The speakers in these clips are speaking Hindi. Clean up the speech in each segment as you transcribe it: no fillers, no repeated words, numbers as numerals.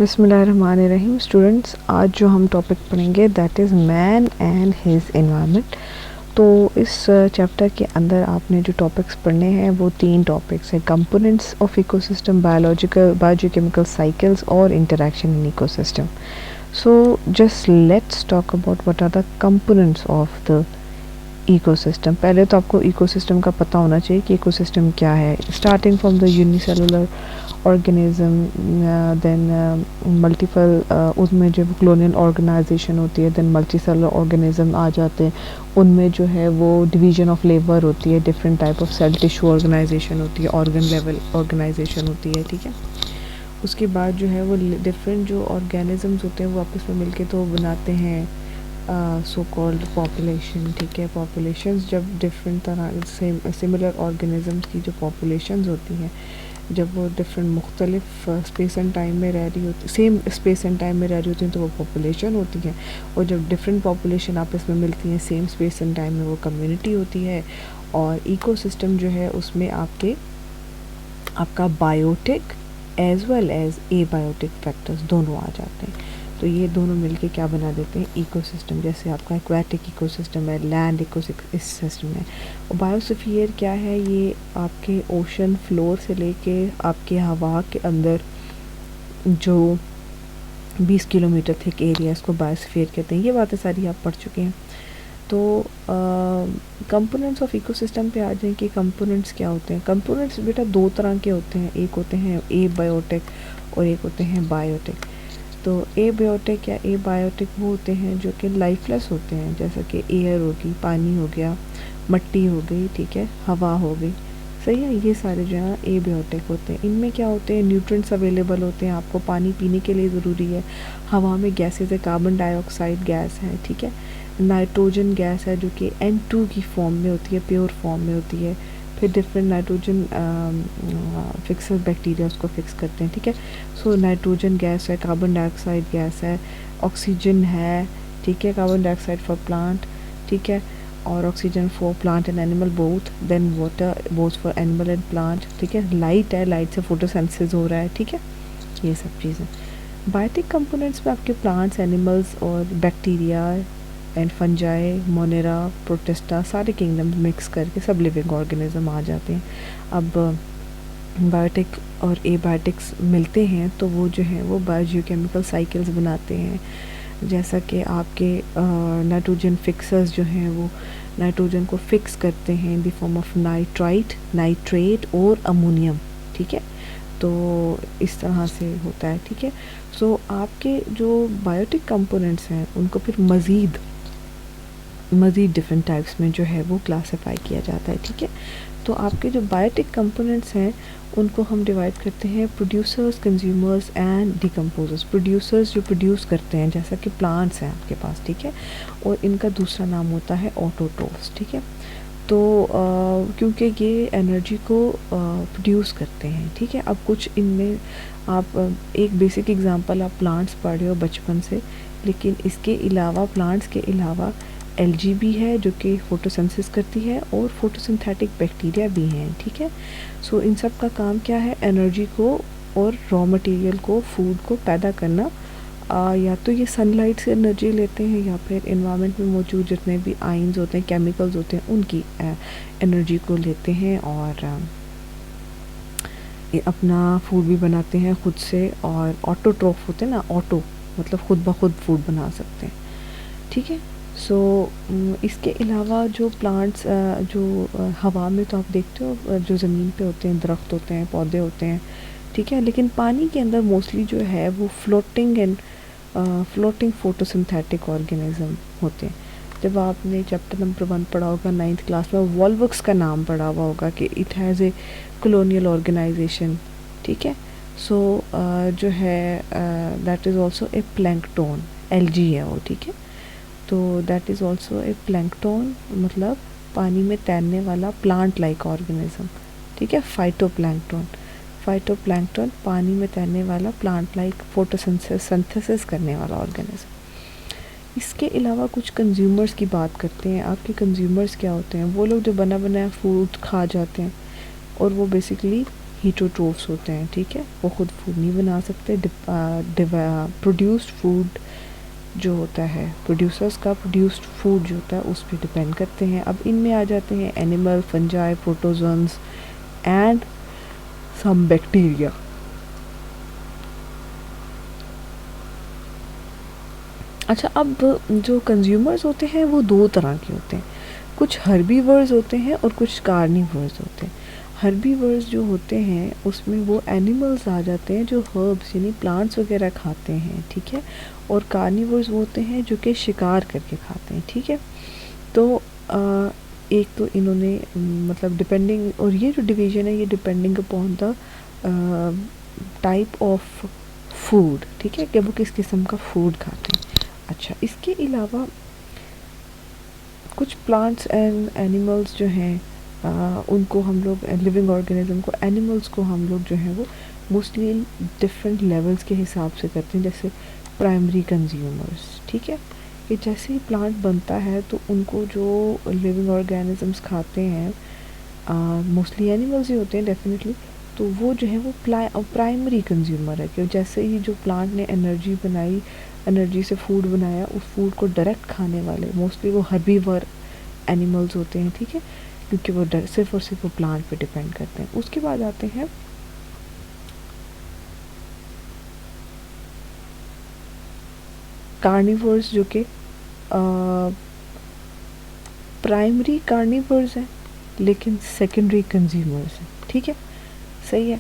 बिस्मिल्लाहिर्रहमानिर्रहीम। स्टूडेंट्स, आज जो हम टॉपिक पढ़ेंगे that is man and his environment. तो इस चैप्टर के अंदर आपने जो टॉपिक्स पढ़ने हैं वो 3 टॉपिक्स हैं: components of ecosystem, biochemical cycles और interaction in ecosystem. So just let's talk about what are the components of the ecosystem. पहले तो आपको इकोसिस्टम का पता होना चाहिए कि इकोसिस्टम क्या है। Starting from the unicellular organism, then multiple, उसमें जो कॉलोनियल ऑर्गेनाइजेशन होती है, देन मल्टी सेलुलर ऑर्गेनिज्म आ जाते हैं। उनमें जो है वो डिवीजन ऑफ लेबर होती है, different type of cell tissue organization होती है, ऑर्गन लेवल ऑर्गेनाइजेशन होती है, ठीक है। उसके बाद जो है वो डिफरेंट जो ऑर्गेनिजम्स होते हैं वो आपस में मिलके तो बनाते हैं सो कॉल्ड पॉपुलेशन, ठीक है। पॉपुलेशंस जब डिफरेंट तरह से सिमिलर ऑर्गेनिजम्स की जो पॉपुलेशंस होती हैं, जब वो डिफरेंट मुख्तलिफ स्पेस एंड टाइम में रह रही होती, सेम स्पेस एंड टाइम में रह रही होती हैं, तो वो पॉपुलेशन होती है। और जब डिफरेंट पॉपुलेशन आपस में मिलती हैं सेम स्पेस एंड टाइम में, वो कम्युनिटी होती है। और इकोसिस्टम जो है उसमें आपका biotic as well as abiotic factors दोनों आ जाते हैं। तो ये दोनों मिलके क्या बना देते हैं, इकोसिस्टम। जैसे आपका एक्वाटिक इकोसिस्टम है, लैंड इकोसिस्टम है। और बायोस्फीयर क्या है, ये आपके ओशन फ्लोर से लेके आपके हवा के अंदर जो 20 किलोमीटर थिक एरिया, इसको बायोस्फीयर कहते हैं। ये बातें सारी आप पढ़ चुके हैं। तो कंपोनेंट्स ऑफ इकोसिस्टम पे आ जाएं कि कंपोनेंट्स क्या होते हैं। कंपोनेंट्स बेटा 2 तरह के होते हैं, एक होते हैं एबायोटिक और एक होते हैं बायोटिक। तो एबायोटिक या एबायोटिक वो होते हैं जो कि लाइफलेस होते हैं, जैसा कि एयर होगी, पानी हो गया, मिट्टी हो गई, ठीक है, हवा हो गई, सही है। ये सारे जो है एबायोटिक होते हैं। इनमें क्या होते हैं, न्यूट्रिएंट्स अवेलेबल होते हैं, आपको पानी पीने के लिए ज़रूरी है। हवा में गैसेज है, कार्बन डाइऑक्साइड गैस है, ठीक है। नाइट्रोजन गैस है जो कि N2 की फॉर्म में होती है, प्योर फॉर्म में होती है। फिर डिफरेंट नाइट्रोजन फिक्सर बैक्टीरिया उसको फिक्स करते हैं, ठीक है। सो नाइट्रोजन गैस है, कार्बन डाइऑक्साइड गैस है, ऑक्सीजन है, ठीक है, कार्बन डाइऑक्साइड फॉर प्लांट, ठीक है, और oxygen for plant and animal both, then water both for animal and plant, ठीक है। लाइट है, लाइट से फोटोसिंथेसिस हो रहा है, ठीक है। ये सब चीज़ें बायोटिक कंपोनेंट्स में आपके प्लांट्स, एनिमल्स और bacteria and fungi, Monera, protista, सारे किंगडम्स मिक्स करके सब लिविंग ऑर्गेनिज्म आ जाते हैं। अब बायोटिक और एबायोटिक्स मिलते हैं तो वो जो है वो बायोकेमिकल साइकिल्स बनाते हैं। जैसा कि आपके नाइट्रोजन फिक्सर्स जो हैं वो नाइट्रोजन को फिक्स करते हैं in the form of nitrite, nitrate और अमोनियम, ठीक है। तो इस तरह से होता है, ठीक है। सो आपके जो बायोटिक कंपोनेंट्स हैं उनको फिर मज़ीद डिफरेंट टाइप्स में जो है वो क्लासिफाई किया जाता है, ठीक है। तो आपके जो बायोटिक कंपोनेंट्स हैं उनको हम डिवाइड करते हैं producers, consumers and decomposers. Producers जो प्रोड्यूस करते हैं, जैसा कि प्लांट्स हैं आपके पास, ठीक है, और इनका दूसरा नाम होता है ऑटोट्रोफ्स, ठीक है। तो क्योंकि ये एनर्जी को प्रोड्यूस करते हैं, ठीक है। अब कुछ इनमें आप एक बेसिक एग्जांपल आप प्लांट्स पढ़ रहे हो बचपन से, लेकिन इसके अलावा प्लांट्स के अलावा एल्गी भी है जो कि फोटोसिंथेसिस करती है, और फोटोसिंथेटिक बैक्टीरिया भी हैं, ठीक है। सो इन सब का काम क्या है, एनर्जी को और रॉ मटेरियल को, फूड को पैदा करना। या तो ये सनलाइट से एनर्जी लेते हैं या फिर एनवायरनमेंट में मौजूद जितने भी आइंस होते हैं, केमिकल्स होते हैं, उनकी एनर्जी को लेते हैं और ये अपना फूड भी बनाते हैं खुद से। और ऑटोट्रोफ होते हैं ना, ऑटो मतलब खुद ब खुद फूड बना सकते हैं, ठीक है। सो इसके अलावा जो प्लांट्स जो हवा में तो आप देखते हो जो ज़मीन पे होते हैं, दरख्त होते हैं, पौधे होते हैं, ठीक है। लेकिन पानी के अंदर मोस्टली जो है वो फ्लोटिंग फोटोसिंथेटिक ऑर्गेनिज्म होते हैं। जब आपने चैप्टर नंबर 1 पढ़ा होगा 9th क्लास में, वॉल्वक्स का नाम पढ़ा हुआ होगा कि it has a colonial organization, ठीक है। सो जो है that is also a plankton, algae है वो, ठीक है। तो that is also a plankton, मतलब पानी में तैरने वाला प्लांट लाइक ऑर्गेनिज्म, ठीक है। फाइटोप्लैंक्टन पानी में तैरने वाला प्लांट लाइक फोटोसिंथेसिस करने वाला ऑर्गेनिज्म। इसके अलावा कुछ कंज्यूमर्स की बात करते हैं। आपके कंज्यूमर्स क्या होते हैं, वो लोग जो बना बनाया फूड खा जाते हैं, और वो बेसिकली हीटरोट्रोफ्स होते हैं, ठीक है, वो खुद फूड नहीं बना सकते। प्रोड्यूस्ड फूड जो होता है, प्रोड्यूसर्स का प्रोड्यूस्ड फूड जो होता है उस पर डिपेंड करते हैं। अब इनमें आ जाते हैं animal, fungi, protozoans and some bacteria. अच्छा, अब जो कंज्यूमर्स होते हैं वो दो तरह के होते हैं, कुछ हर्बीवर्स होते हैं और कुछ कार्निवर्स होते हैं। हर्बीवर्स जो होते हैं उसमें वो एनिमल्स आ जाते हैं जो हर्ब्स यानी प्लांट्स वगैरह खाते हैं, ठीक है, और कार्निवर्स वो होते हैं जो कि शिकार करके खाते हैं, ठीक है। तो एक तो इन्होंने मतलब डिपेंडिंग, और ये जो डिवीज़न है ये depending upon the type of food, ठीक है, कि वो किस किस्म का फूड खाते हैं। अच्छा, इसके अलावा कुछ प्लांट्स एंड एनिमल्स जो हैं उनको हम लोग, लिविंग ऑर्गेनिज्म को, एनिमल्स को हम लोग जो है वो मोस्टली डिफरेंट लेवल्स के हिसाब से करते हैं, जैसे प्राइमरी कंज्यूमर्स, ठीक है, कि जैसे ही प्लांट बनता है तो उनको जो लिविंग ऑर्गेनिजम्स खाते हैं, मोस्टली एनिमल्स ही होते हैं डेफिनेटली, तो वो जो है वो प्राइमरी कंज्यूमर है, कि जैसे ही जो प्लांट ने एनर्जी बनाई, एनर्जी से फूड बनाया, उस फूड को डायरेक्ट खाने वाले मोस्टली वो हर्बीवर एनिमल्स होते हैं, ठीक है, क्योंकि वो सिर्फ और सिर्फ वो प्लांट पे डिपेंड करते हैं। उसके बाद आते हैं कार्निवर्स, जो कि प्राइमरी कार्निवर्स हैं लेकिन सेकेंडरी कंज्यूमर्स हैं, ठीक है, सही है।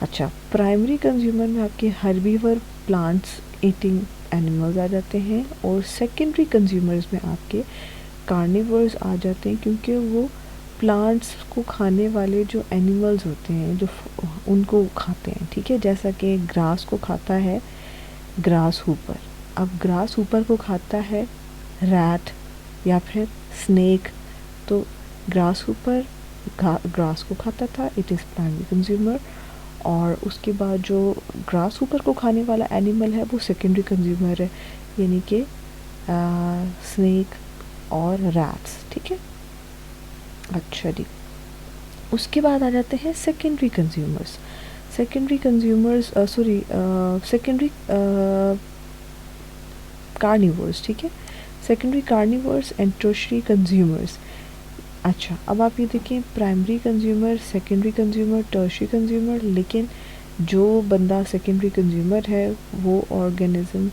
अच्छा, प्राइमरी कंज्यूमर में आपके हर्बीवर प्लांट्स ईटिंग एनिमल्स आ जाते हैं, और सेकेंडरी कंज्यूमर्स में आपके कार्निवर्स आ जाते हैं, क्योंकि वो प्लांट्स को खाने वाले जो एनिमल्स होते हैं जो उनको खाते हैं, ठीक है, जैसा कि ग्रास को खाता है ग्रास हूपर। अब ग्रास हूपर को खाता है रैट या फिर स्नेक, तो ग्रास हूपर ग्रास को खाता था, इट इज़ प्राइमरी कंज्यूमर, और उसके बाद जो ग्रास हूपर को खाने वाला एनिमल है वो सेकेंडरी कंज्यूमर है, यानी कि स्नेक और रैट्स, ठीक है। अच्छा जी, उसके बाद आ जाते हैं secondary consumers. Secondary consumers secondary carnivores, ठीक है, secondary carnivores and tertiary consumers. अच्छा, अब आप ये देखें, primary consumer, secondary consumer, tertiary consumer, लेकिन जो बंदा सेकेंडरी कंज्यूमर है वो ऑर्गेनिज्म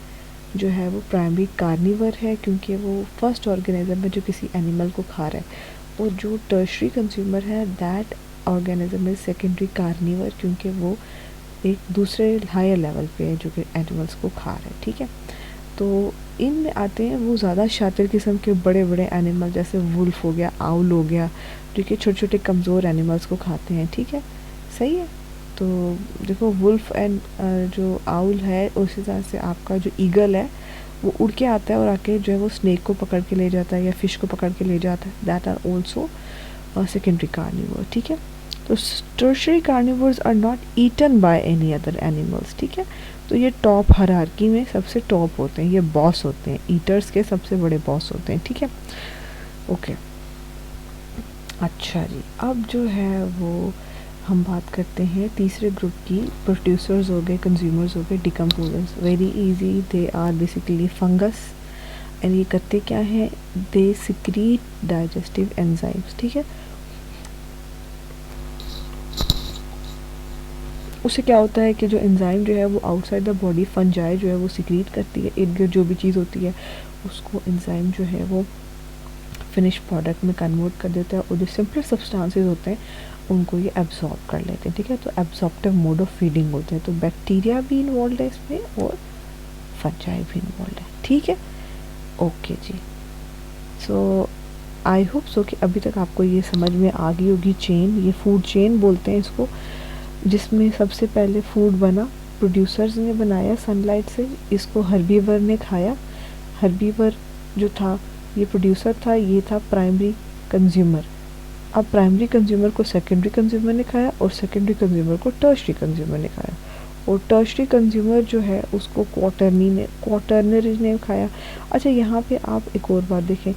जो है वो प्राइमरी कार्निवर है, क्योंकि वो फर्स्ट ऑर्गेनिज्म है जो किसी एनिमल को खा रहा है, और जो टर्शरी कंज्यूमर है that organism is secondary carnivore, क्योंकि वो एक दूसरे हायर लेवल पे है जो कि एनिमल्स को खा रहा है, ठीक है। तो इनमें आते हैं वो ज़्यादा शातिर किस्म के बड़े बड़े एनिमल, जैसे वुल्फ हो गया, आउल हो गया, जो कि छोटे छोटे कमज़ोर एनिमल्स को खाते हैं, ठीक है, सही है। तो देखो, वुल्फ एंड जो आउल है, उसी तरह से आपका जो ईगल है वो उड़ के आता है और आके जो है वो स्नेक को पकड़ के ले जाता है या फ़िश को पकड़ के ले जाता है, that are also secondary carnivore, ठीक है। तो tertiary carnivores are not eaten by any other animals, ठीक है। तो ये टॉप हायरार्की में सबसे टॉप होते हैं, ये बॉस होते हैं, ईटर्स के सबसे बड़े बॉस होते हैं, ठीक है, ओके। अच्छा जी, अब जो है वो हम बात करते हैं तीसरे ग्रुप की, प्रोड्यूसर्स हो गए, कंज्यूमर्स हो गए, decomposers. Very easy, they are basically fungus, and ये करते क्या है, दे सिक्रीट डाइजेस्टिव एंजाइम्स, ठीक है। उससे क्या होता है कि जो एंजाइम जो है वो आउटसाइड द बॉडी फंजाई जो है वो सिक्रीट करती है, इर्द गिर्द जो भी चीज़ होती है उसको एंजाइम जो है वो फिनिश प्रोडक्ट में कन्वर्ट कर देता है, और जो सिंपलर सब्सटेंसेस होते हैं उनको ये एब्जॉर्ब कर लेते हैं, ठीक है। तो एब्जॉर्प्टिव मोड ऑफ फीडिंग होते हैं, तो बैक्टीरिया भी इन्वॉल्व है इसमें और फंजाई भी इन्वॉल्व है, ठीक है, okay ji. So I hope so कि अभी तक आपको ये समझ में आ गई होगी चेन, ये फूड चेन बोलते हैं इसको, जिसमें सबसे पहले फूड बना, प्रोड्यूसर्स ने बनाया सनलाइट से, इसको हर्बीवर ने खाया, हर्बीवर जो था ये प्रोड्यूसर था, ये था प्राइमरी कंज्यूमर। अब प्राइमरी कंज्यूमर को सेकेंडरी कंज्यूमर ने खाया और सेकेंडरी कंज्यूमर को टर्शरी कंज्यूमर ने खाया, और टर्शरी कंज्यूमर जो है उसको क्वाटरनरी ने खाया। अच्छा, यहाँ पे आप एक और बात देखें,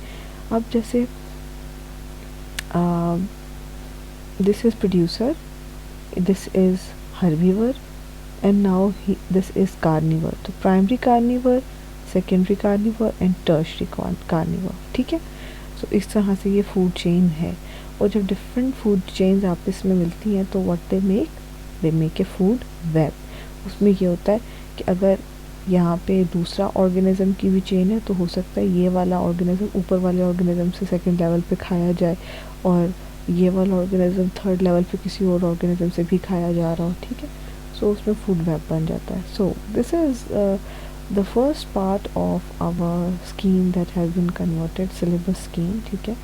अब जैसे this is producer this is herbivore and now this is carnivore. तो primary carnivore, secondary carnivore and tertiary carnivore, ठीक है। सो इस तरह से ये फूड चेन है। और जब डिफरेंट फूड चेन्स आपस में मिलती हैं तो what they make a food web. उसमें ये होता है कि अगर यहाँ पे दूसरा ऑर्गेनिज्म की भी चेन है तो हो सकता है ये वाला ऑर्गेनिज्म ऊपर वाले ऑर्गेनिज्म से सेकंड लेवल पे खाया जाए और ये वाला ऑर्गेनिज्म थर्ड लेवल पे किसी और ऑर्गेनिज्म से भी खाया जा रहा हो, ठीक है। सो उसमें फूड वेब बन जाता है। So this is the first part of our scheme that has been converted, syllabus scheme, ठीक है।